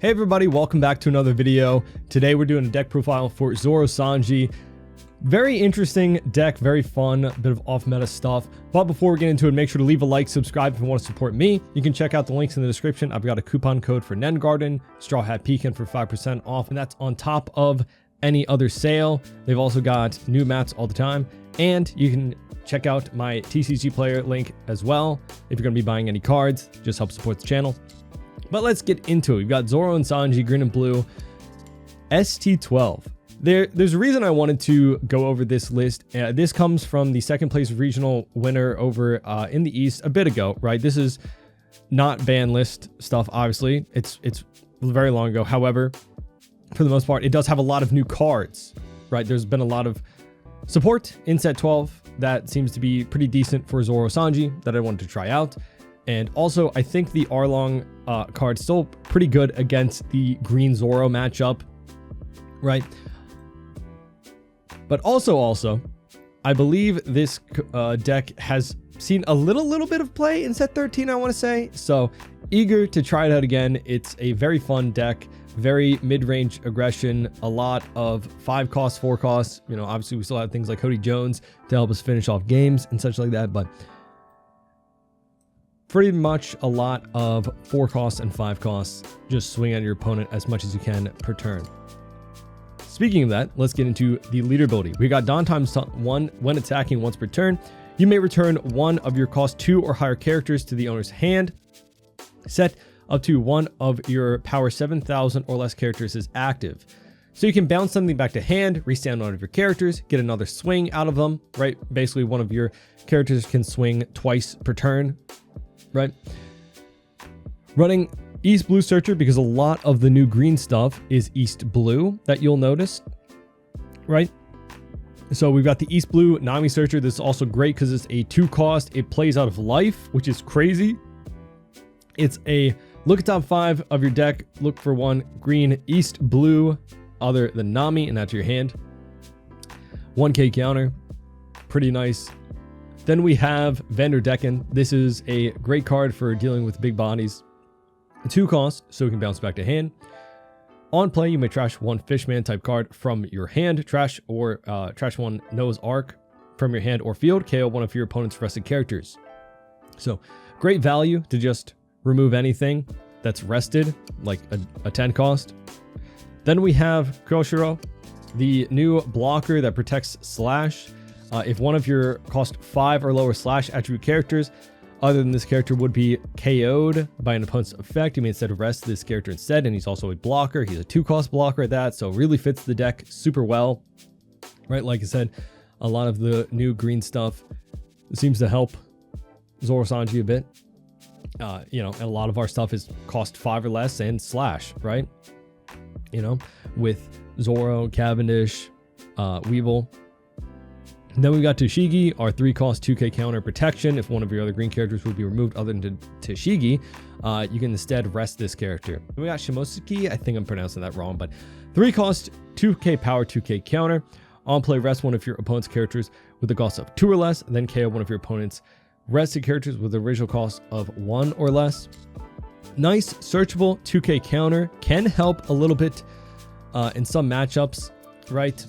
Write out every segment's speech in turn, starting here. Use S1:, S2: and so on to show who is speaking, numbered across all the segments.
S1: Hey everybody, welcome back to another video. Today we're doing a deck profile for Zoro Sanji. Very interesting deck, very fun, bit of off-meta stuff. But before we get into it, make sure to leave a like, subscribe if you want to support me. You can check out the links in the description. I've got a coupon code for Nen Garden, Straw Hat Pecan for 5% off, and that's on top of any other sale. They've also got new mats all the time, and you can check out my TCG player link as well. If you're going to be buying any cards, just help support the channel. But let's get into it. We've got Zoro and Sanji, green and blue, ST12. There's a reason I wanted to go over this list. This comes from the second place regional winner over in the East a bit ago, right? This is not ban list stuff, obviously. It's very long ago. However, for the most part, it does have a lot of new cards, right? There's been a lot of support in set 12 that seems to be pretty decent for Zoro Sanji that I wanted to try out. And also, I think the Arlong card's still pretty good against the Green Zoro matchup, right? But also, I believe this deck has seen a little bit of play in set 13, I want to say. So, eager to try it out again. It's a very fun deck, very mid-range aggression, a lot of 5 costs, 4 costs. You know, obviously, we still have things like Cody Jones to help us finish off games and such like that, but pretty much a lot of 4 costs and 5 costs. Just swing at your opponent as much as you can per turn. Speaking of that, let's get into the leader ability. We got downtime 1 when attacking once per turn. You may return one of your cost 2 or higher characters to the owner's hand. Set up to one of your power 7,000 or less characters is active. So you can bounce something back to hand, restand one of your characters, get another swing out of them, right? Basically, one of your characters can swing twice per turn, right? Running East Blue Searcher because a lot of the new green stuff is East Blue that you'll notice, right? So we've got the East Blue Nami Searcher. This is also great because it's a 2 cost. It plays out of life, which is crazy. It's a look at top 5 of your deck, look for one green East Blue other than Nami, and that's your hand. 1k counter, pretty nice. Then we have Vanderdecken. This is a great card for dealing with big bodies. 2 cost, so it can bounce back to hand. On play, you may trash one Fishman type card from your hand, trash one Noah's Ark from your hand or field, KO one of your opponent's rested characters. So great value to just remove anything that's rested, like a 10 cost. Then we have Koshiro, the new blocker that protects slash. If one of your cost 5 or lower slash attribute characters other than this character would be KO'd by an opponent's effect, you may instead rest this character instead, and he's also a blocker. He's a 2 cost blocker at that, so really fits the deck super well, right? Like I said, a lot of the new green stuff seems to help Zoro Sanji a bit. You know, and a lot of our stuff is cost 5 or less and slash, right? You know, with Zoro, Cavendish, Weevil. Then we got Toshigi, our 3 cost 2k counter protection. If one of your other green characters would be removed other than Toshigi, you can instead rest this character. Then we got Shimosuke, I think I'm pronouncing that wrong, but 3 cost 2k power 2k counter. On play, rest one of your opponent's characters with a cost of 2 or less, then KO one of your opponent's rested characters with the original cost of 1 or less. Nice searchable 2k counter, can help a little bit in some matchups, right?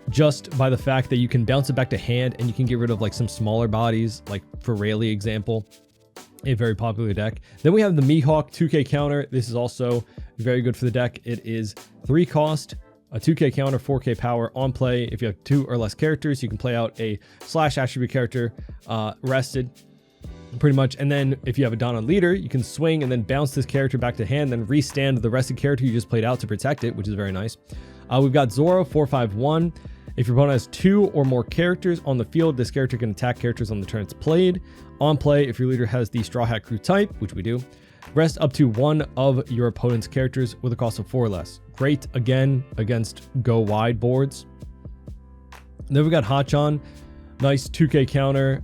S1: Just by the fact that you can bounce it back to hand and you can get rid of like some smaller bodies, like for Rayleigh example, a very popular deck. Then we have the Mihawk 2k counter. This is also very good for the deck. It is 3 cost, a 2k counter, 4k power. On play, if you have 2 or less characters, you can play out a slash attribute character rested pretty much. And then if you have a Donna leader, you can swing and then bounce this character back to hand, then restand the rested character you just played out to protect it, which is very nice. We've got Zoro 451. If your opponent has 2 or more characters on the field, this character can attack characters on the turn it's played. On play, if your leader has the Straw Hat Crew type, which we do, rest up to one of your opponent's characters with a cost of 4 or less. Great, again, against go wide boards. Then we got Hachan, nice 2k counter,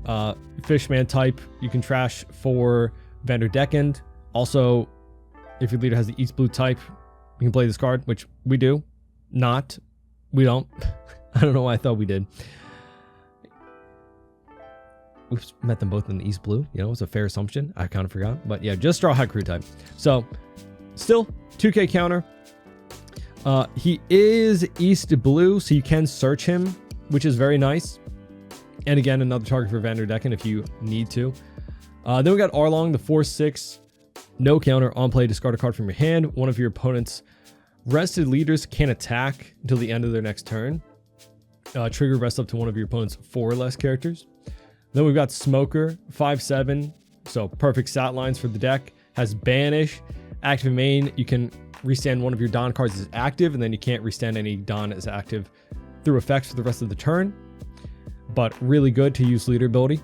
S1: Fishman type. You can trash for Vanderdecken. Also, if your leader has the East Blue type, you can play this card, which we do. We don't. I don't know why I thought we did. We've met them both in the East Blue. You know, it's a fair assumption. I kind of forgot. But yeah, just Straw Hat Crew type. So Still, 2K counter. He is East Blue, so you can search him, which is very nice. And again, another target for Vanderdecken if you need to. Then we got Arlong, the 4/6. No counter. On play, discard a card from your hand. One of your opponent's rested leaders can't attack until the end of their next turn. Trigger rest up to one of your opponent's 4 or less characters. Then we've got Smoker, 5/7. So perfect stat lines for the deck. Has Banish. Active main, you can restand one of your Don cards as active, and then you can't restand any Don as active through effects for the rest of the turn. But really good to use leader ability.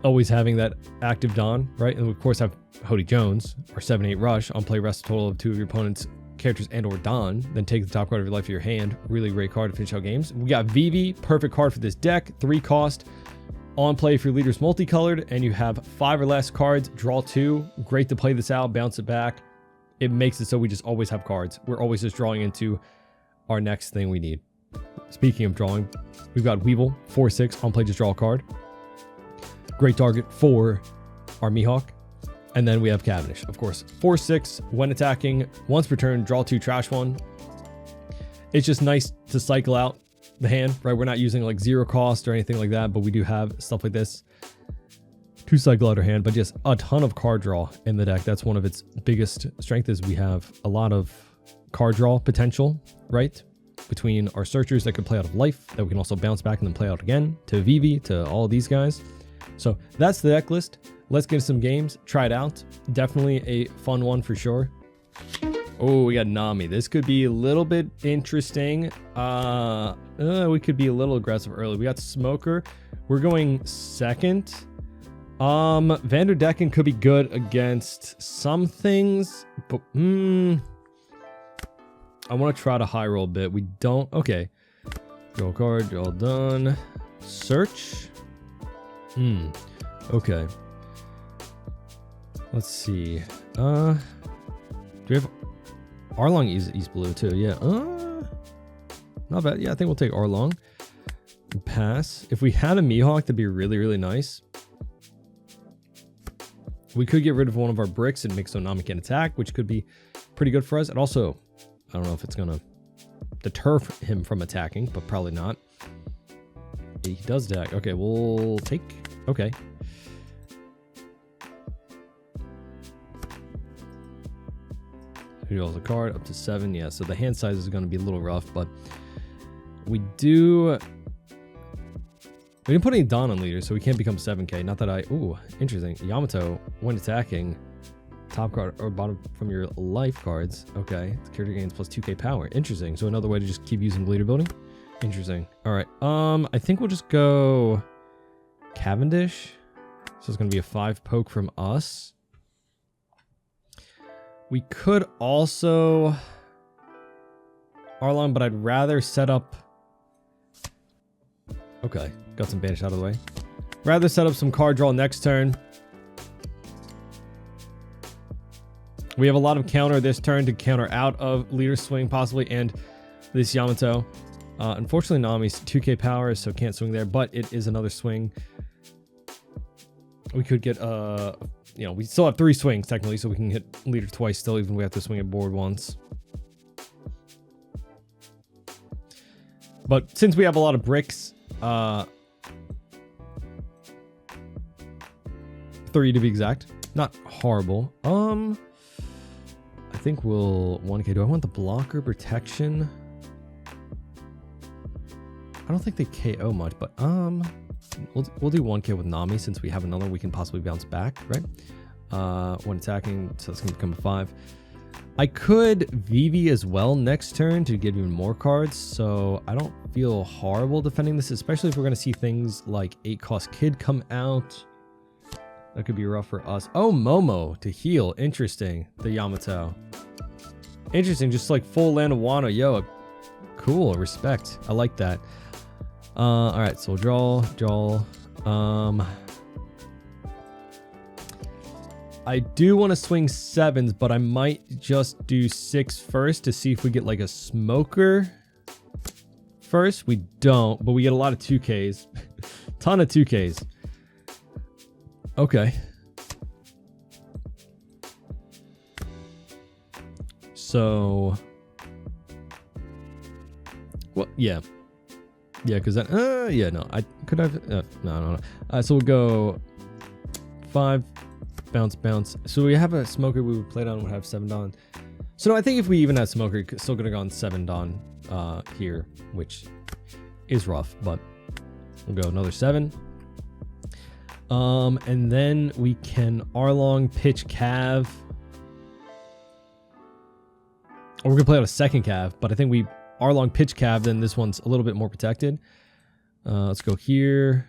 S1: Always having that active Don, right? And we of course have Hody Jones, or 7/8 Rush. On play, rest a total of 2 of your opponent's characters and or Don. Then take the top card of your life to your hand. Really great card to finish out games. We got Vivi, perfect card for this deck. 3 cost. On play if your leader's multicolored and you have 5 or less cards, draw 2. Great to play this out, bounce it back. It makes it so we just always have cards. We're always just drawing into our next thing we need. Speaking of drawing, we've got Weevil, 4/6. On play, just draw a card. Great target for our Mihawk. And then we have Cavendish, of course. 4/6. When attacking, once per turn, draw 2, trash 1. It's just nice to cycle out the hand, right? We're not using like 0 cost or anything like that, but we do have stuff like this to cycle out our hand, but just a ton of card draw in the deck. That's one of its biggest strengths, is we have a lot of card draw potential, right? Between our searchers that could play out of life, that we can also bounce back and then play out again, to Vivi, to all of these guys. So that's the deck list. Let's get some games, try it out. Definitely a fun one for sure. Oh, we got Nami. This could be a little bit interesting. We could be a little aggressive early. We got Smoker. We're going second. Vanderdecken could be good against some things, but I want to try to high roll a bit. We don't. Okay. Draw a card. Draw done. Search. Okay. Let's see. Do we have Arlong East Blue too? Yeah. Not bad. Yeah, I think we'll take Arlong. Pass. If we had a Mihawk, that'd be really, really nice. We could get rid of one of our bricks and make so Nami can attack, which could be pretty good for us. And also, I don't know if it's going to deter him from attacking, but probably not. He does attack. Okay, we'll take... Okay. He draws a card up to 7. Yeah, so the hand size is going to be a little rough, but we do... We didn't put any Don on leader, so we can't become 7k. Not that I... Ooh, interesting. Yamato, when attacking, top card or bottom from your life cards. Okay. The character gains plus 2k power. Interesting. So another way to just keep using leader building. Interesting. All right. I think we'll just go Cavendish. So it's going to be a 5 poke from us. We could also Arlong, but I'd rather set up... Okay. Got some banish out of the way. Rather set up some card draw next turn. We have a lot of counter this turn to counter out of leader swing possibly, and this Yamato. Unfortunately, Nami's 2k power, so can't swing there, but it is another swing. We could get, we still have 3 swings technically, so we can hit leader twice still, even if we have to swing at board once. But since we have a lot of bricks, 3 to be exact. Not horrible. I think we'll 1k. Do I want the blocker protection? I don't think they KO much, but we'll do 1k with Nami since we have another we can possibly bounce back, right? When attacking, so that's gonna become a 5. I could Vivi as well next turn to get even more cards, so I don't feel horrible defending this, especially if we're gonna see things like 8 cost Kid come out. That could be rough for us. Oh, Momo to heal. Interesting. The Yamato. Interesting. Just like full land of Wano. Yo, cool. Respect. I like that. All right. So draw. I do want to swing 7s, but I might just do 6 first to see if we get like a Smoker first. We don't, but we get a lot of 2Ks. Ton of 2Ks. Okay. So, well, yeah. Yeah, because that, yeah, no, I could have, no. So we'll go 5, bounce, bounce. So we have a smoker we would play on, would have 7 Dawn. So no, I think if we even had smoker, still could have gone 7 Dawn here, which is rough, but we'll go another 7. And then we can Arlong, pitch, Cav. Or we're gonna play out a second Cav, but I think we Arlong, pitch, Cav, then this one's a little bit more protected. Let's go here.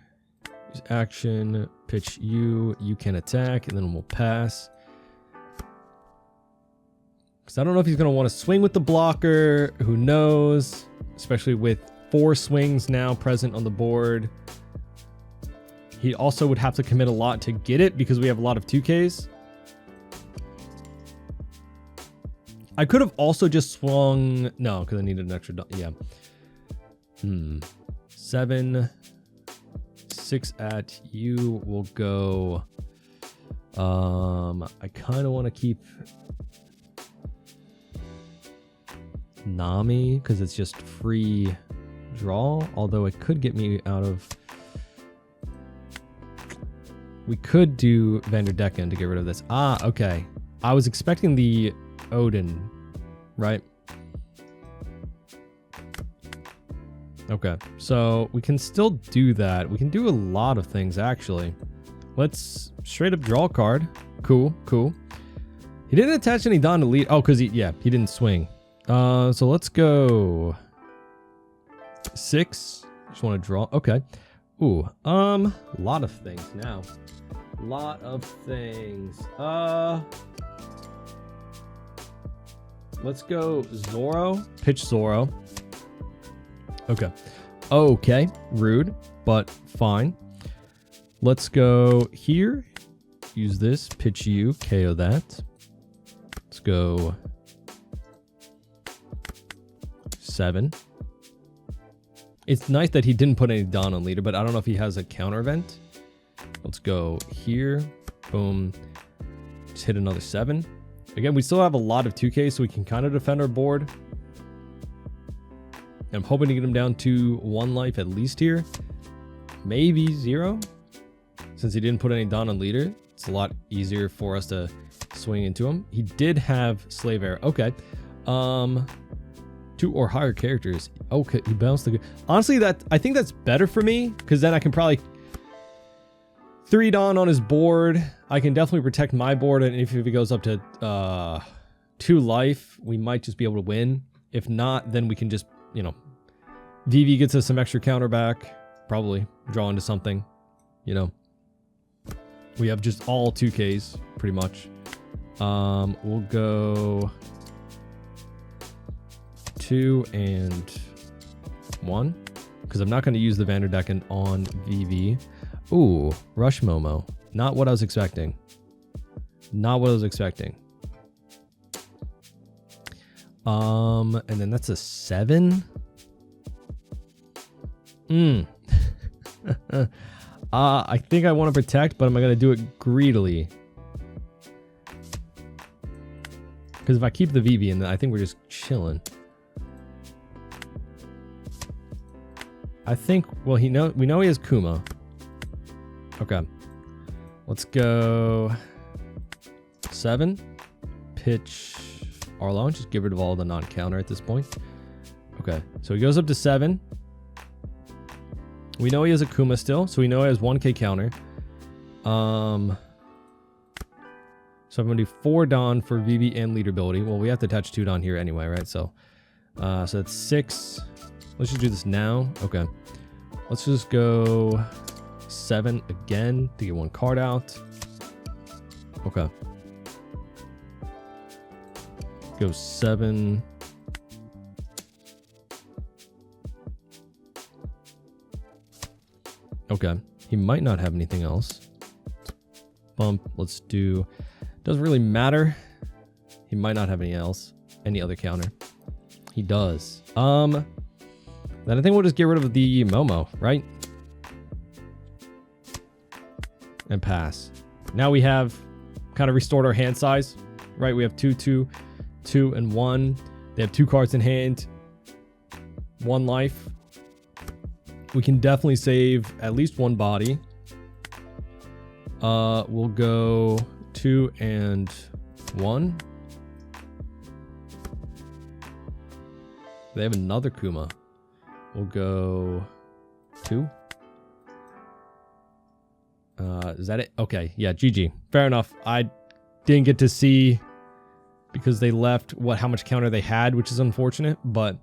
S1: Use action, pitch you can attack, and then we'll pass. Because I don't know if he's gonna want to swing with the blocker. Who knows? Especially with 4 swings now present on the board. He also would have to commit a lot to get it because we have a lot of 2Ks. I could have also just swung... No, because I needed an extra... Yeah. 7. 6 at you. We'll go... I kind of want to keep... Nami, because it's just free draw. Although it could get me out of... We could do Vanderdecken to get rid of this. Ah, okay. I was expecting the Odin, right? Okay, so we can still do that. We can do a lot of things, actually. Let's straight up draw a card. Cool, cool. He didn't attach any Dawn to lead. Oh, because he didn't swing. So let's go 6. Just want to draw. Okay. Ooh, a lot of things now. Lot of things. Let's go Zoro. Pitch Zoro. Okay. Okay. Rude, but fine. Let's go here. Use this. Pitch you. KO that. Let's go 7. It's nice that he didn't put any Dawn on leader, but I don't know if he has a counter event. Let's go here. Boom. Just hit another 7. Again, we still have a lot of 2K, so we can kind of defend our board. I'm hoping to get him down to 1 life at least here. Maybe 0. Since he didn't put any Dawn on leader, it's a lot easier for us to swing into him. He did have Slave Air. Okay. 2 or higher characters. Okay, he bounced the... Honestly, I think that's better for me, because then I can probably 3 Dawn on his board. I can definitely protect my board, and if he goes up to 2 life, we might just be able to win. If not, then we can just, you know, VV gets us some extra counter back, probably draw into something, you know. We have just all 2Ks, pretty much. We'll go 2 and 1, because I'm not going to use the Vanderdecken on VV. Ooh, Rush Momo. Not what I was expecting. Not what I was expecting. And then that's a 7. I think I want to protect, but am I going to do it greedily? Because if I keep the VV in, then I think we're just chilling. I think, well, we know he has Kuma. Okay. Let's go 7. Pitch Arlong. Just get rid of all the non-counter at this point. Okay. So he goes up to 7. We know he has a Kuma still, so we know he has 1K counter. So I'm going to do 4 Dawn for VV and leader ability. Well, we have to attach 2 Dawn here anyway, right? So that's 6. Let's just do this now. Okay. Let's just go 7 again to get 1 card out. Okay. Go 7. Okay. He might not have anything else. Bump. Let's do... Doesn't really matter. He might not have any other counter. He does. Then I think we'll just get rid of the Momo, right? And pass. Now we have kind of restored our hand size, right? We have 2, 2, 2 and 1. They have 2 cards in hand, 1 life. We can definitely save at least 1 body. We'll go 2 and 1. They have another Kuma. We'll go 2. Is that it? Okay, yeah, GG. Fair enough. I didn't get to see because they left how much counter they had, which is unfortunate. But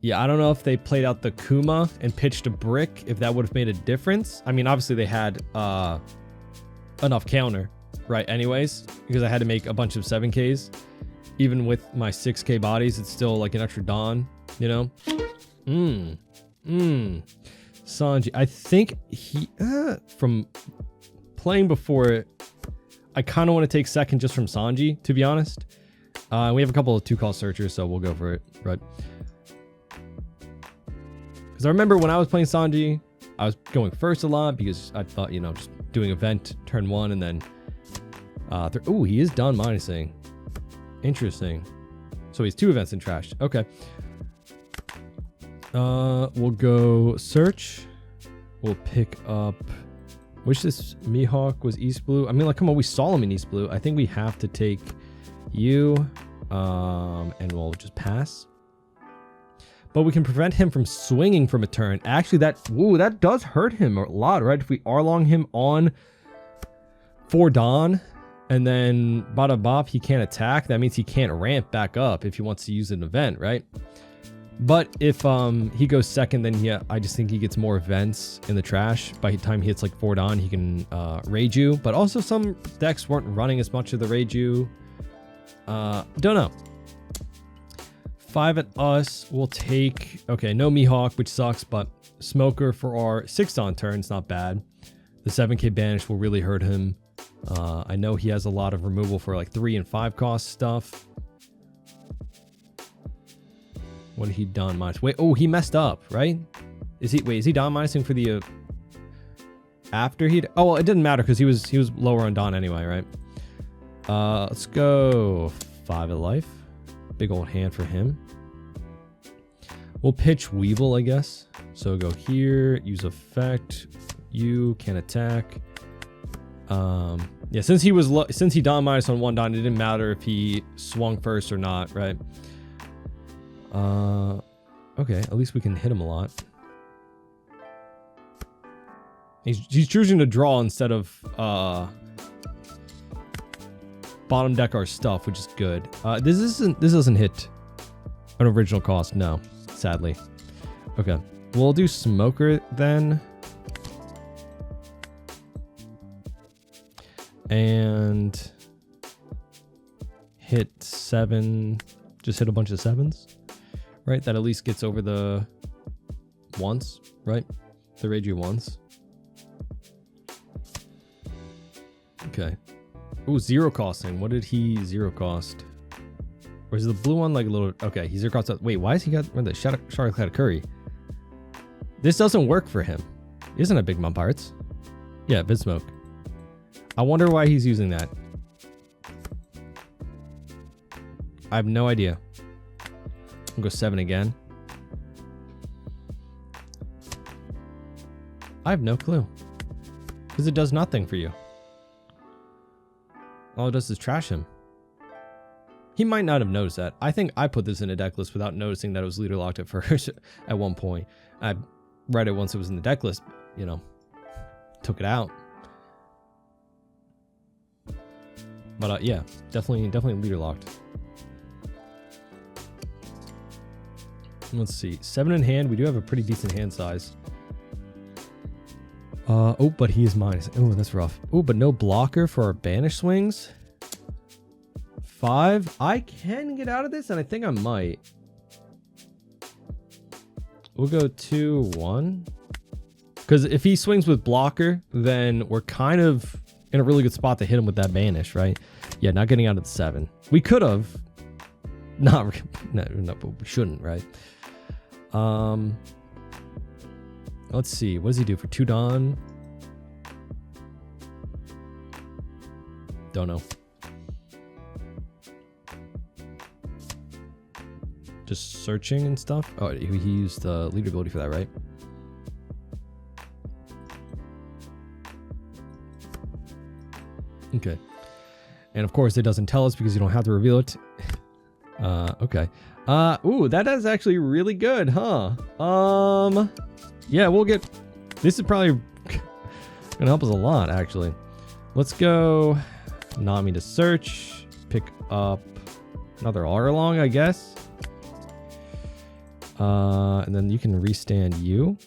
S1: yeah, I don't know if they played out the Kuma and pitched a brick, if that would have made a difference. I mean, obviously they had enough counter, right? Anyways, because I had to make a bunch of 7Ks. Even with my 6K bodies, it's still like an extra Dawn, you know? Sanji, I think he, from playing before, I kind of want to take second just from Sanji, to be honest. We have a couple of 2-cost searchers, so we'll go for it, right? Because I remember when I was playing Sanji, I was going first a lot because I thought, you know, just doing event turn 1 and then... oh, he is Dawn minusing. Interesting. So he's 2 events in trash. Okay. We'll go search. We'll pick up... Wish this Mihawk was East Blue. I mean, like, come on, we saw him in East Blue. I think we have to take you. And we'll just pass. But we can prevent him from swinging from a turn. Actually, that does hurt him a lot, right? If we Arlong him on 4 Dawn... And then bada bop, he can't attack. That means he can't ramp back up if he wants to use an event, right? But if he goes second, then yeah, I just think he gets more events in the trash. By the time he hits like 4 Dawn, he can Rage You. But also some decks weren't running as much of the Rage You. Don't know. 5 at us. We'll take... Okay, no Mihawk, which sucks, but Smoker for our 6 Dawn turns, not bad. The 7K banish will really hurt him. I know he has a lot of removal for like 3 and 5 cost stuff. What did he Dawn minus? Wait, oh, he messed up, right? Is he Dawn minusing for the after he? Oh, well, it didn't matter because he was lower on Dawn anyway, right? Let's go 5 of life. Big old hand for him. We'll pitch Weevil, I guess. So go here, use effect. You can attack. Yeah, since he Dawn minus on 1 Dawn, it didn't matter if he swung first or not, right? Okay, at least we can hit him a lot. He's choosing to draw instead of bottom deck our stuff, which is good. This doesn't hit an original cost, no, sadly. Okay, we'll do Smoker then. And hit 7, just hit a bunch of 7s, right? That at least gets over the 1s, right? The Rage You 1s. Okay. Ooh, 0 costing. What did he 0 cost? Or is the blue one like a little... Okay, he 0 cost... Wait, why is he got... Where the Charlotte Curry? This doesn't work for him. He doesn't have big mom parts. Yeah, Vidsmoke. I wonder why he's using that. I have no idea. I'll go 7 again. I have no clue. Because it does nothing for you. All it does is trash him. He might not have noticed that. I think I put this in a deck list without noticing that it was leader locked at first at one point. I read it once it was in the deck list, you know, took it out. But yeah, definitely leader locked. Let's see, 7 in hand. We do have a pretty decent hand size. Oh, but he is minus. Oh, that's rough. Oh, but no blocker for our banish swings. 5. I can get out of this, and I think I might. We'll go 2, 1. Because if he swings with blocker, then we're kind of in a really good spot to hit him with that banish, right? Yeah, not getting out of the 7. We could have. No, but we shouldn't, right? Let's see. What does he do for 2 Dawn? Don't know. Just searching and stuff. Oh, he used the leader ability for that, right? Okay. And of course it doesn't tell us because you don't have to reveal it. Okay. Ooh, that is actually really good, huh? Yeah, we'll get... This is probably gonna help us a lot, actually. Let's go Nami to search. Pick up another Arlong, I guess. And then you can restand you.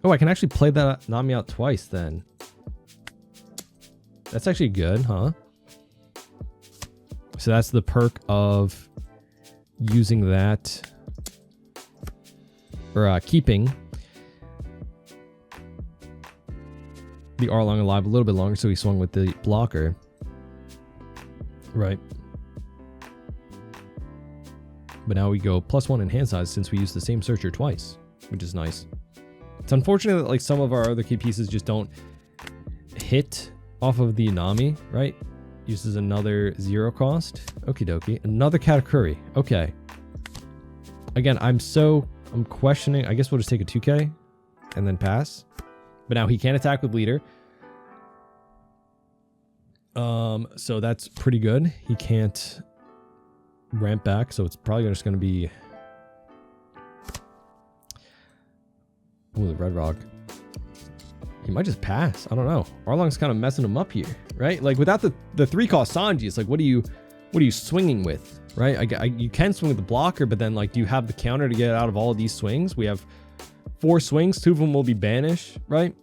S1: Oh, I can actually play that Nami out twice then. That's actually good, huh? So that's the perk of using that, or keeping the Arlong alive a little bit longer, so he swung with the blocker. Right. But now we go +1 in hand size since we used the same searcher twice, which is nice. It's unfortunate that like some of our other key pieces just don't hit off of the Nami, right? Uses another 0 cost. Okie dokie. Another Katakuri. Okay. Again, I'm questioning. I guess we'll just take a 2k and then pass. But now he can't attack with leader. So that's pretty good. He can't ramp back, so it's probably just going to be... Ooh, the red rock. He might just pass. I don't know. Arlong's kind of messing him up here, right? Like without the 3 cost Sanji, it's like, what are you swinging with, right? You can swing with the blocker, but then like, do you have the counter to get out of all of these swings? We have 4 swings. 2 of them will be banish, right?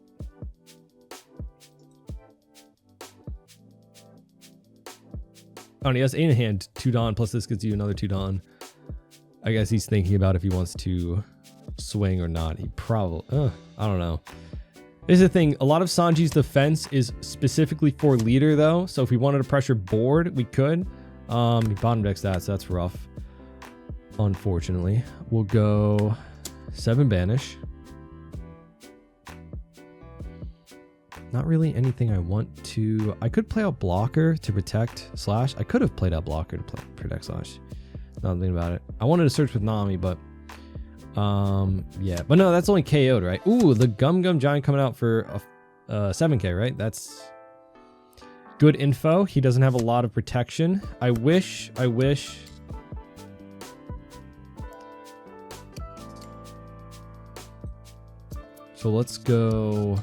S1: Oh, and he has 8 in hand, 2 Dawn, plus this gets you another 2 Dawn. I guess he's thinking about if he wants to swing or not. He probably, I don't know. Here's the thing, a lot of Sanji's defense is specifically for leader though, so if we wanted to pressure board, we could. He bottom decks that, so that's rough. Unfortunately. We'll go 7 banish. Not really anything I want to... I could play out blocker to protect slash. I could have played out blocker to protect slash. Not thinking about it. I wanted to search with Nami, but... yeah, but no, that's only KO'd, right? Ooh, the Gum Gum Giant coming out for a 7k, right? That's good info. He doesn't have a lot of protection. I wish. So let's go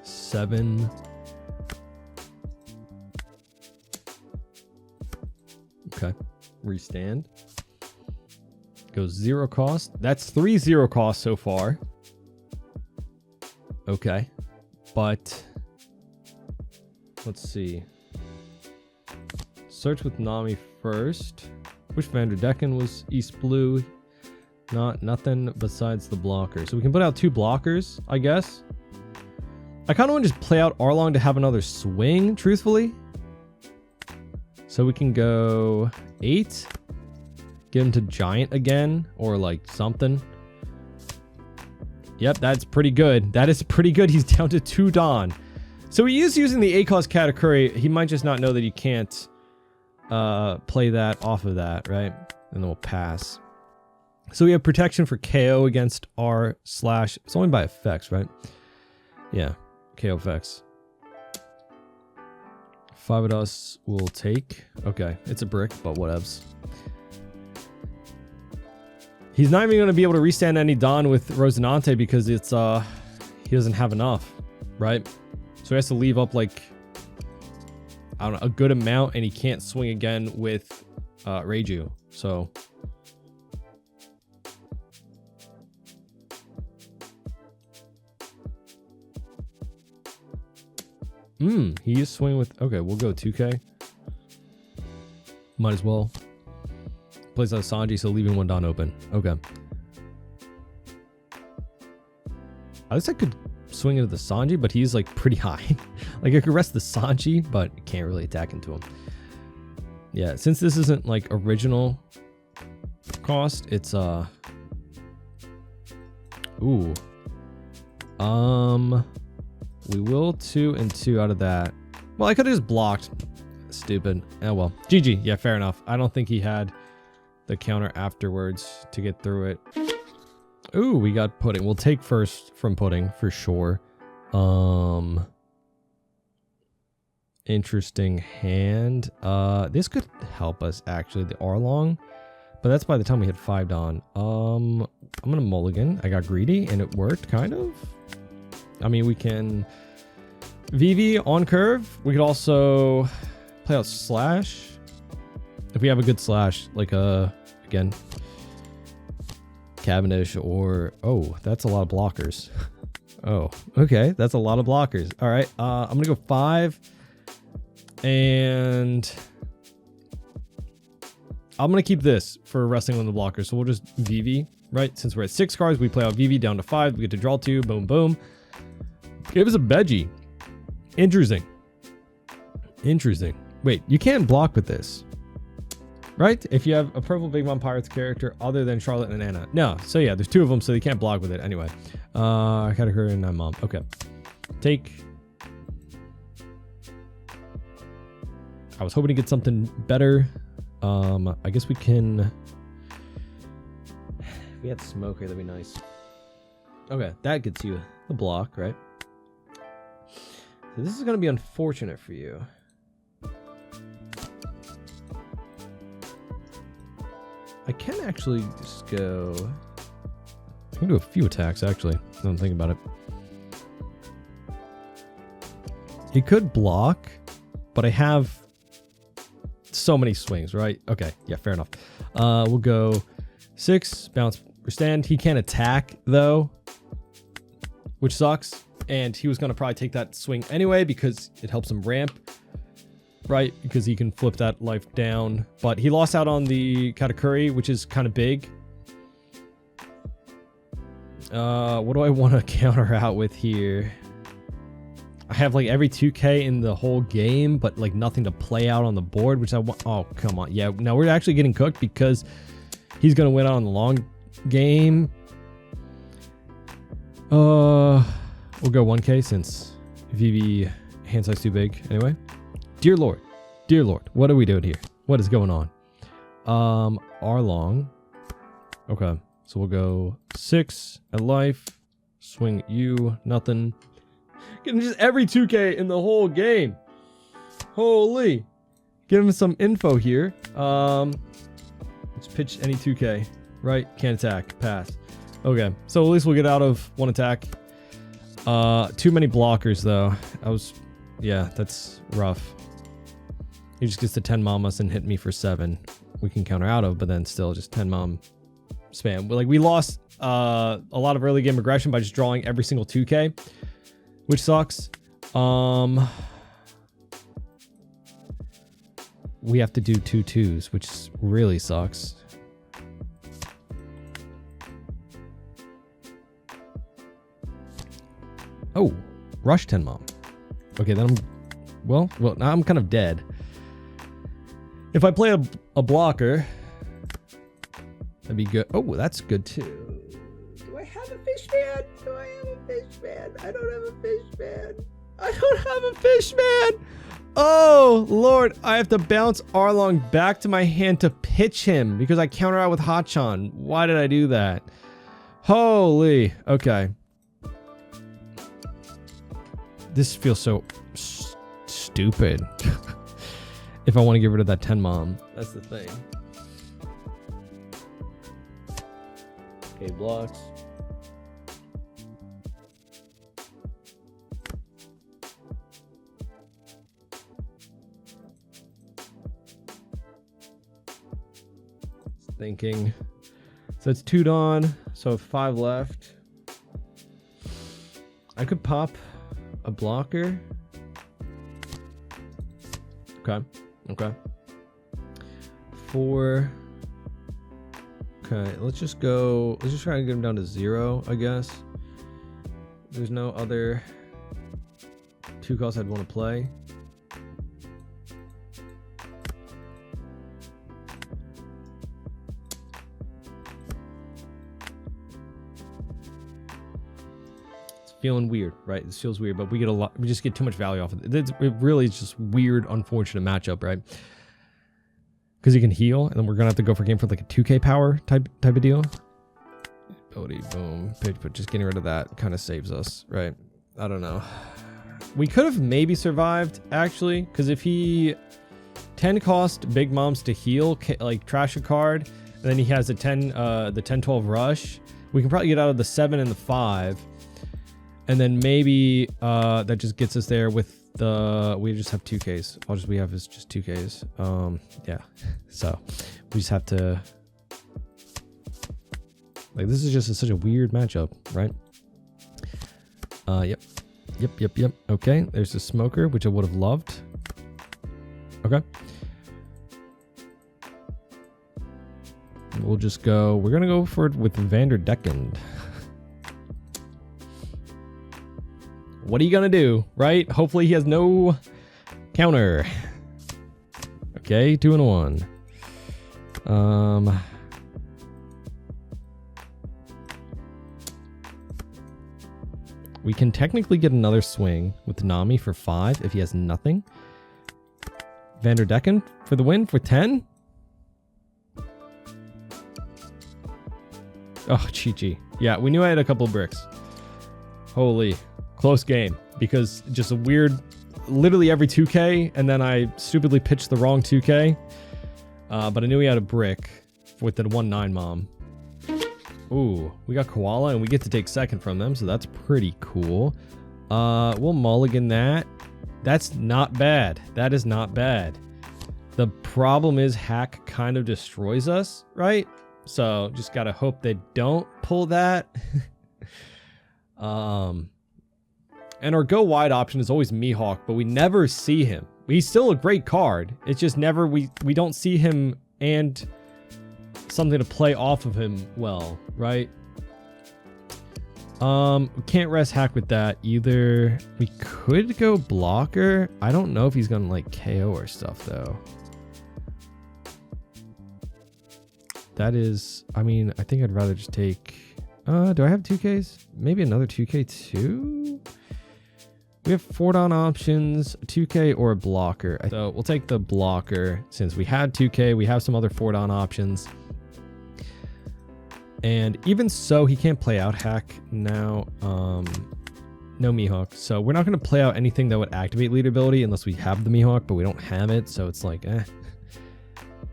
S1: 7. Okay, restand. Goes 0 cost. That's 3 0 cost so far. Okay. But let's see. Search with Nami first. Wish Vanderdecken was East Blue. Nothing besides the blocker. So we can put out 2 blockers, I guess. I kind of want to just play out Arlong to have another swing, truthfully. So we can go 8. Get him to Giant again, or like something. Yep, that's pretty good. That is pretty good. He's down to 2 Dawn. So he is using the A-cost Katakuri. He might just not know that he can't play that off of that, right? And then we'll pass. So we have protection for KO against R/. It's only by effects, right? Yeah, KO effects. 5 of us will take. Okay, it's a brick, but whatevs. He's not even going to be able to restand any Dawn with Rosinante because it's he doesn't have enough, right? So he has to leave up like, I don't know, a good amount, and he can't swing again with Reiju. So he is swinging with... Okay, we'll go 2k. Might as well. Plays out Sanji, so leaving 1 Dawn open. Okay. At least I could swing into the Sanji, but he's like pretty high. Like I could rest the Sanji, but can't really attack into him. Yeah, since this isn't like original cost, it's ooh. We will 2 and 2 out of that. Well, I could have just blocked. Stupid. Oh well. GG. Yeah, fair enough. I don't think he had the counter afterwards to get through it. Ooh, we got pudding. We'll take first from pudding for sure. Interesting hand. This could help us actually, the Arlong. But that's by the time we hit 5 Dawn. I'm gonna mulligan. I got greedy and it worked, kind of. I mean, we can VV on curve. We could also play out slash. If we have a good slash, like again, Cavendish or... Oh, that's a lot of blockers. Oh, okay. That's a lot of blockers. All right. I'm gonna go 5. And... I'm going to keep this for resting on the blocker. So we'll just VV, right? Since we're at 6 cards, we play out VV down to 5. We get to draw 2. Boom, boom. Give us a Veggie. Interesting. Interesting. Wait, you can't block with this, right? If you have a purple Big Mom Pirates character other than Charlotte and Anna. No. So yeah, there's 2 of them, so you can't block with it. Anyway. Category and Mom. Okay. Take. I was hoping to get something better. I guess we can... If we had Smoker, that'd be nice. Okay, that gets you the block, right? So this is gonna be unfortunate for you. I can actually just go... I can do a few attacks, actually. I don't think about it. He could block, but I have... so many swings, right? Okay, yeah, fair enough. We'll go 6, bounce or stand. He can't attack though, which sucks. And he was gonna probably take that swing anyway because it helps him ramp, right? Because he can flip that life down. But he lost out on the Katakuri, which is kind of big. What do I want to counter out with here? I have like every 2K in the whole game, but like nothing to play out on the board, which I want. Oh, come on. Yeah, now we're actually getting cooked because he's going to win out on the long game. We'll go 1K since VV hand size too big. Anyway, dear Lord, what are we doing here? What is going on? Arlong. Okay, so we'll go 6 at life. Swing you, nothing. Getting just every 2K in the whole game. Holy. Give him some info here. Let's pitch any 2K. Right? Can't attack. Pass. Okay. So at least we'll get out of 1 attack. Too many blockers though. Yeah, that's rough. He just gets to 10 mamas and hit me for 7. We can counter out of, but then still just 10 mom spam. Like we lost a lot of early game aggression by just drawing every single 2K. Which sucks. We have to do 2 2s, which really sucks. Oh, rush 10 mom. Okay, then well, now I'm kind of dead. If I play a blocker, that'd be good. Oh, that's good too. Do I have a fish man? Do I have a fish man? I don't have a fish man. I don't have a fish man. Oh, Lord. I have to bounce Arlong back to my hand to pitch him because I counter out with Hachan. Why did I do that? Holy. Okay. This feels so stupid. If I want to get rid of that 10 mom. That's the thing. Okay, blocks. Thinking. So it's 2 Dawn. So 5 left. I could pop a blocker. Okay. Okay. 4. Okay, let's just try and get him down to 0, I guess. There's no other 2 costs I'd want to play. It's feeling weird, right? This feels weird, but we get a lot. We just get too much value off of it. It really is just weird, unfortunate matchup, right? Because he can heal, and then we're gonna have to go for a game for like a 2k power type of deal. Ability, boom, pitch, but just getting rid of that kind of saves us, right? I don't know. We could have maybe survived actually, because if he 10 cost Big Moms to heal, like trash a card, and then he has a 10-12 rush, we can probably get out of the 7 and the 5, and then maybe that just gets us there with the. We just have 2Ks. All we have is just 2Ks. Yeah. So we just have to. Like, this is just such a weird matchup, right? Yep. Okay, there's the smoker, which I would have loved. Okay. We'll just go. We're gonna go for it with Vanderdecken. What are you gonna do, right? Hopefully he has no counter. Okay, 2 and 1. We can technically get another swing with Nami for 5 if he has nothing. Vanderdecken for the win for 10. Oh, Chi-Chi. Yeah, we knew I had a couple of bricks. Holy, close game. Because just a weird, literally every 2K, and then I stupidly pitched the wrong 2K. But I knew he had a brick with the 1-9 mom. Ooh, we got Koala, and we get to take second from them, so that's pretty cool. We'll mulligan that. That's not bad. That is not bad. The problem is Hack kind of destroys us, right? So just gotta hope they don't pull that. And our go wide option is always Mihawk, but we never see him. He's still a great card. It's just never we don't see him and something to play off of him well, right? We can't rest Hack with that either. We could go blocker. I don't know if he's gonna like KO or stuff though. That is, I mean, I think I'd rather just take, do I have 2Ks? Maybe another 2K too? We have 4-down options, 2K or a blocker. So we'll take the blocker since we had 2K. We have some other 4-down options. And even so, he can't play out Hack now. No Mihawk. So we're not going to play out anything that would activate lead ability unless we have the Mihawk, but we don't have it. So it's like,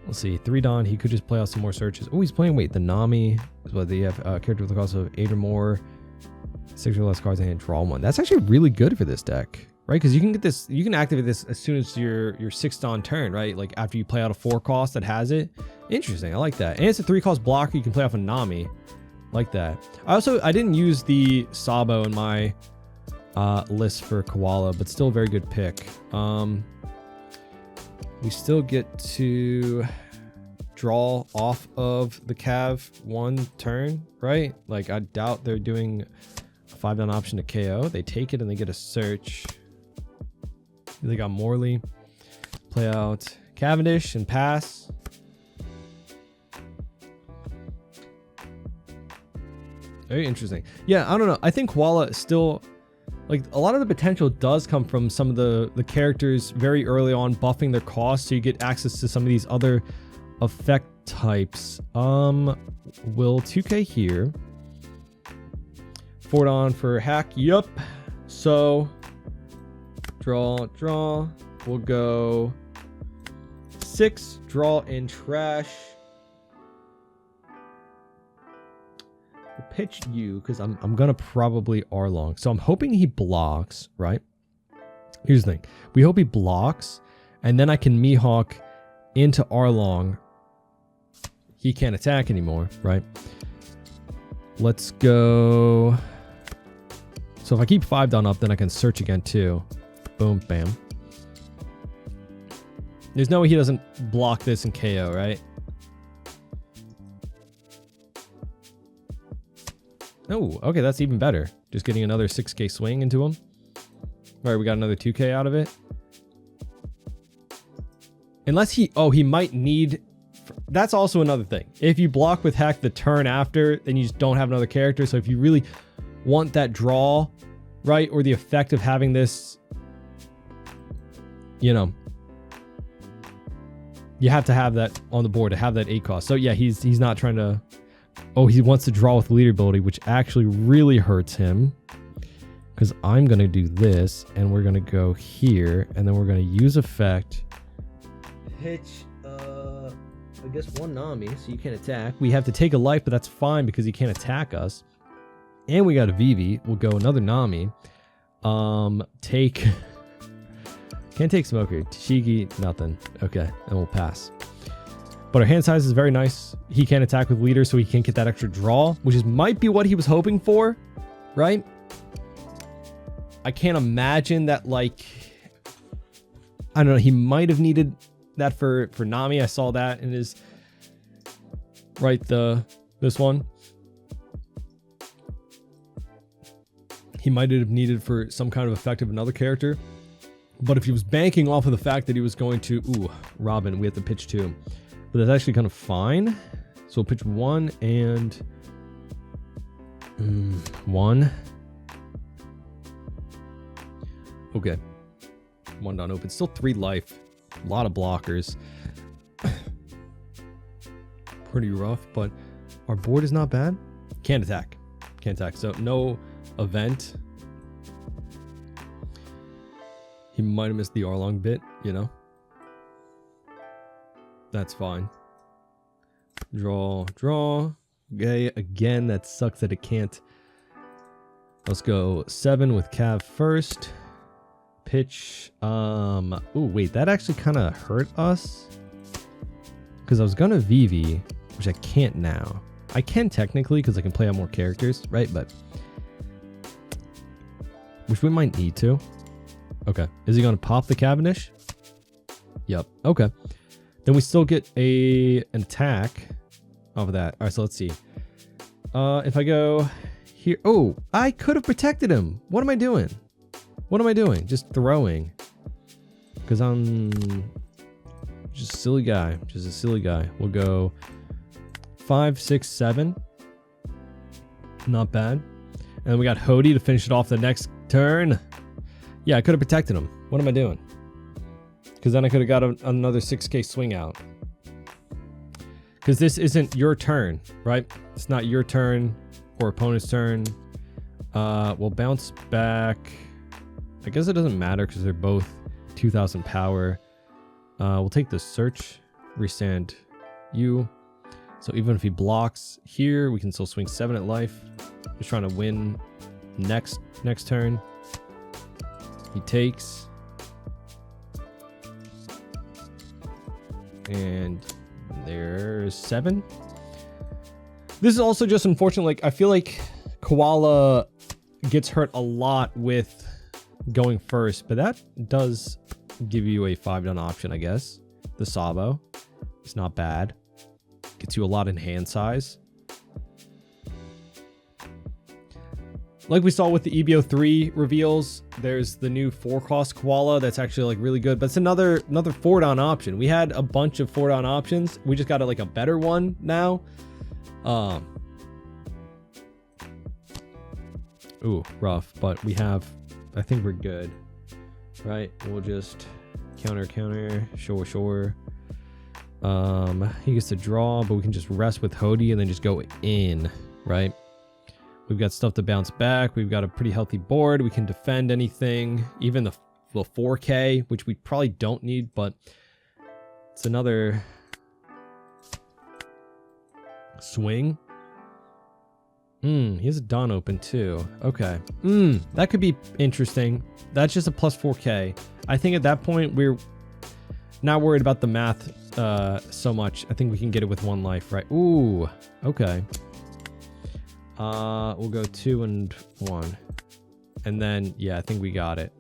S1: Let's see, 3-Don, he could just play out some more searches. Oh, he's playing, wait, the Nami is what they have, character with the cost of 8 or more, 6 or less cards in hand, draw 1. That's actually really good for this deck, right? Because you can get this, you can activate this as soon as your 6-Don turn, right? Like after you play out a 4 cost that has it. Interesting, I like that. And it's a 3 cost blocker, you can play off a Nami. Like that. I didn't use the Sabo in my list for Koala, but still a very good pick. We still get to draw off of the Cav 1 turn, right? Like, I doubt they're doing a 5-down option to KO. They take it and they get a search. They got Morley. Play out Cavendish and pass. Very interesting. Yeah, I don't know. I think Koala still... Like, a lot of the potential does come from some of the characters very early on buffing their cost, so you get access to some of these other effect types. Will 2K here. 4-Don for Hack. Yup. So, draw. We'll go 6, draw, and trash. Pitch you because I'm gonna probably R-long, so I'm hoping he blocks, right? Here's the thing, we hope he blocks and then I can Mihawk into R-long. He can't attack anymore, right? Let's go. So if I keep 5-Don up, then I can search again too. Boom, bam. There's no way he doesn't block this and KO, right? Oh, okay, that's even better. Just getting another 6K swing into him. All right, we got another 2K out of it. Unless he might need... That's also another thing. If you block with Hack the turn after, then you just don't have another character. So if you really want that draw right? Or the effect of having this, you know, you have to have that on the board to have that 8 cost. So yeah, he's not trying to, oh, he wants to draw with leader ability, which actually really hurts him. Because I'm going to do this, and we're going to go here, and then we're going to use effect. Pitch, I guess 1 Nami, so you can't attack. We have to take a life, but that's fine because he can't attack us. And we got a Vivi. We'll go another Nami. Take... Can't take Smoker. Tashigi, nothing. Okay, and we'll pass. But our hand size is very nice. He can't attack with leader, so he can't get that extra draw, which might be what he was hoping for, right? I can't imagine that, like, I don't know, he might have needed that for Nami. I saw that in his, right, this one. He might have needed for some kind of effect of another character. But if he was banking off of the fact that he was going to, ooh, Robin, we have to pitch 2. But that's actually kind of fine. So we'll pitch 1 and 1. Okay. 1 down open. Still 3 life. A lot of blockers. Pretty rough, but our board is not bad. Can't attack. Can't attack. So no event. He might have missed the Arlong bit, you know. That's fine. Draw. Okay, again, that sucks that it can't. Let's go 7 with Cav first. Pitch. Oh wait, that actually kind of hurt us. Because I was gonna Vivi, which I can't now. I can technically because I can play out more characters, right? But which we might need to. Okay. Is he gonna pop the Cavendish? Yep. Okay. Then we still get an attack off of that. All right, so let's see. If I go here, oh, I could have protected him. What am I doing? What am I doing? Just throwing. Because I'm just a silly guy. Just a silly guy. We'll go 5, 6, 7. Not bad. And then we got Hody to finish it off the next turn. Yeah, I could have protected him. What am I doing? Because then I could have got another 6k swing out. Because this isn't your turn, right? It's not your turn or opponent's turn. We'll bounce back. I guess it doesn't matter because they're both 2000 power. We'll take the search, restand you. So even if he blocks here, we can still swing 7 at life. Just trying to win next turn. He takes. And there's 7. This is also just unfortunate. Like, I feel like Koala gets hurt a lot with going first, but that does give you a 5-down option, I guess. The Sabo. It's not bad. Gets you a lot in hand size. Like we saw with the EBO3 reveals, there's the new 4-cost Koala that's actually like really good, but it's another 4-down option. We had a bunch of 4-down options. We just got like a better one now. Ooh, rough, but we have, I think we're good, right? We'll just counter, sure. He gets to draw, but we can just rest with Hody and then just go in, right? We've got stuff to bounce back. We've got a pretty healthy board. We can defend anything, even the 4K, which we probably don't need, but it's another swing. He has a Dawn open too. Okay. That could be interesting. That's just a plus 4K. I think at that point, we're not worried about the math so much. I think we can get it with 1 life, right? Ooh, okay. We'll go 2 and 1. And then, yeah, I think we got it.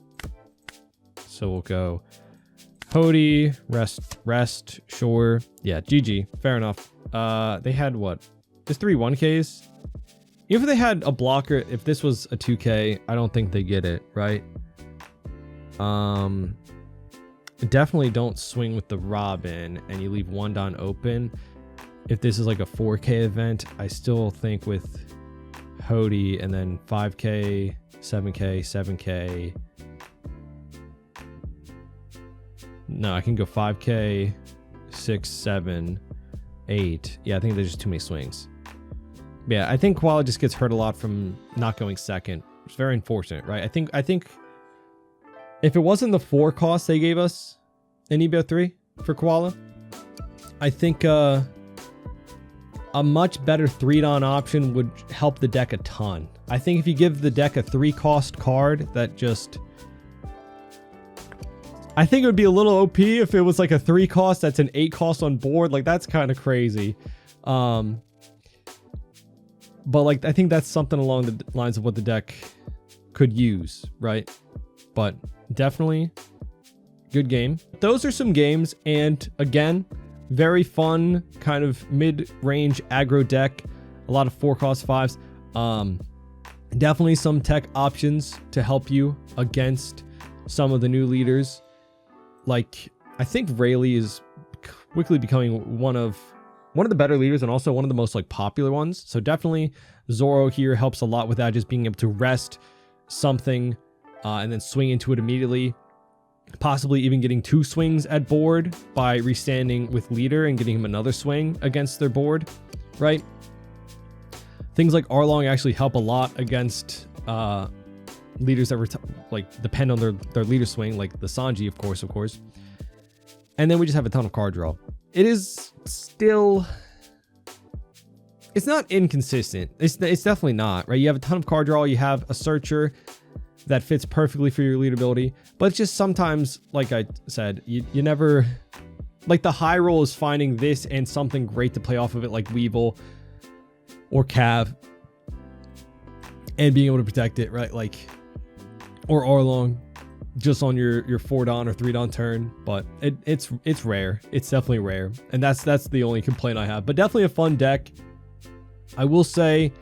S1: So we'll go Hody, rest, sure. Yeah, GG. Fair enough. They had what? Just 3 1Ks? Even if they had a blocker, if this was a 2K, I don't think they get it, right? Definitely don't swing with the Robin and you leave 1 Dawn open. If this is like a 4K event, I still think with Hody, and then 5k, 7k, 7k. No, I can go 5k, 6, 7, 8. Yeah, I think there's just too many swings. Yeah, I think Koala just gets hurt a lot from not going second. It's very unfortunate, right? I think if it wasn't the 4 costs they gave us in EBO3 for Koala, I think a much better 3-Don option would help the deck a ton. I think if you give the deck a 3-cost card that just... I think it would be a little OP if it was like a 3-cost that's an 8-cost on board. Like, that's kind of crazy. But like, I think that's something along the lines of what the deck could use, right? But definitely good game. Those are some games, and again, very fun kind of mid-range aggro deck. A lot of 4-cost 5s. Definitely some tech options to help you against some of the new leaders. Like, I think Rayleigh is quickly becoming one of the better leaders, and also one of the most like popular ones. So definitely Zoro here helps a lot with that, just being able to rest something and then swing into it immediately. Possibly even getting 2 swings at board by restanding with leader and getting him another swing against their board, right? Things like Arlong actually help a lot against leaders that like depend on their leader swing, like the Sanji, of course. And then we just have a ton of card draw. It is still... It's not inconsistent. It's definitely not, right? You have a ton of card draw. You have a searcher that fits perfectly for your lead ability. But it's just sometimes, like I said, you never... Like, the high roll is finding this and something great to play off of it, like Weevil or Cav, and being able to protect it, right? Like, or Arlong, just on your 4-Don or 3-Don turn. But it's rare. It's definitely rare. And that's the only complaint I have. But definitely a fun deck. I will say,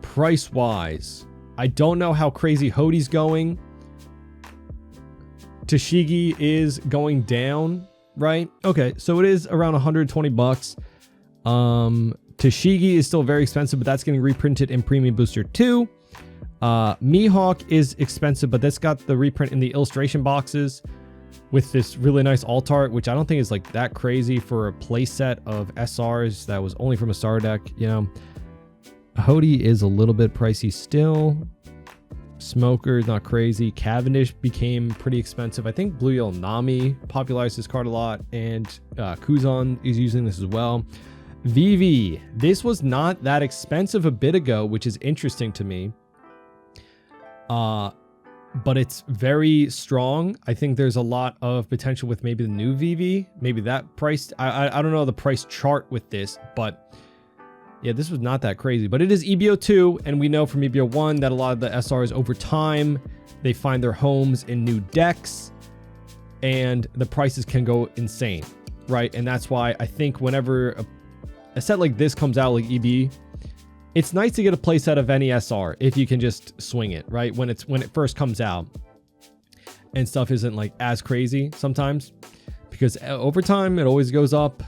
S1: price-wise, I don't know how crazy Hody's going. Tashigi is going down, right? Okay, so it is around 120 bucks. Tashigi is still very expensive, but that's getting reprinted in Premium Booster 2. Mihawk is expensive, but that's got the reprint in the illustration boxes with this really nice alt art, which I don't think is like that crazy for a playset of SRs that was only from a star deck, you know. Hody is a little bit pricey still. Smoker is not crazy. Cavendish became pretty expensive. I think Blue Yellow Nami popularized this card a lot, and Kuzan is using this as well. VV, this was not that expensive a bit ago, which is interesting to me. But it's very strong. I think there's a lot of potential with maybe the new VV. Maybe that price. I don't know the price chart with this, but yeah, this was not that crazy. But it is EBO2, and we know from EBO1 that a lot of the SRs over time, they find their homes in new decks, and the prices can go insane, right? And that's why I think whenever a set like this comes out, like EB, it's nice to get a playset of any SR if you can just swing it, right? When it first comes out, and stuff isn't like as crazy sometimes, because over time it always goes up,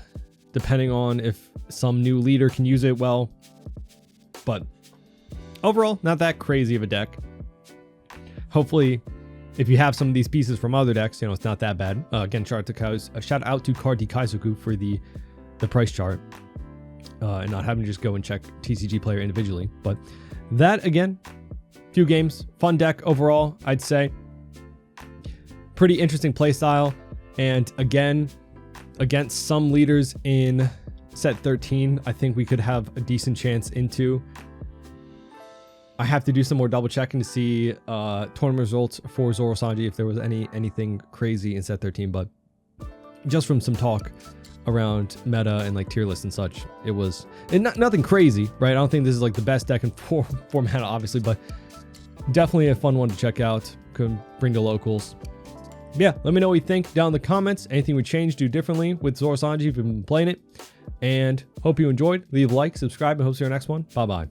S1: depending on if some new leader can use it well. But overall, not that crazy of a deck. Hopefully, if you have some of these pieces from other decks, you know, it's not that bad. Again, shout out to Cardi Kaizoku for the price chart. And not having to just go and check TCG player individually. But that, again, few games, fun deck overall, I'd say. Pretty interesting playstyle. And again, against some leaders in set 13, I think we could have a decent chance into. I have to do some more double checking to see tournament results for Zoro Sanji, if there was anything crazy in set 13. But just from some talk around meta and like tier lists and such, it was nothing crazy, right? I don't think this is like the best deck in format, obviously, but definitely a fun one to check out. Could bring to locals. Yeah, let me know what you think down in the comments. Anything we change, do differently with Zoro Sanji if you've been playing it. And hope you enjoyed. Leave a like, subscribe, and hope to see you in our next one. Bye bye.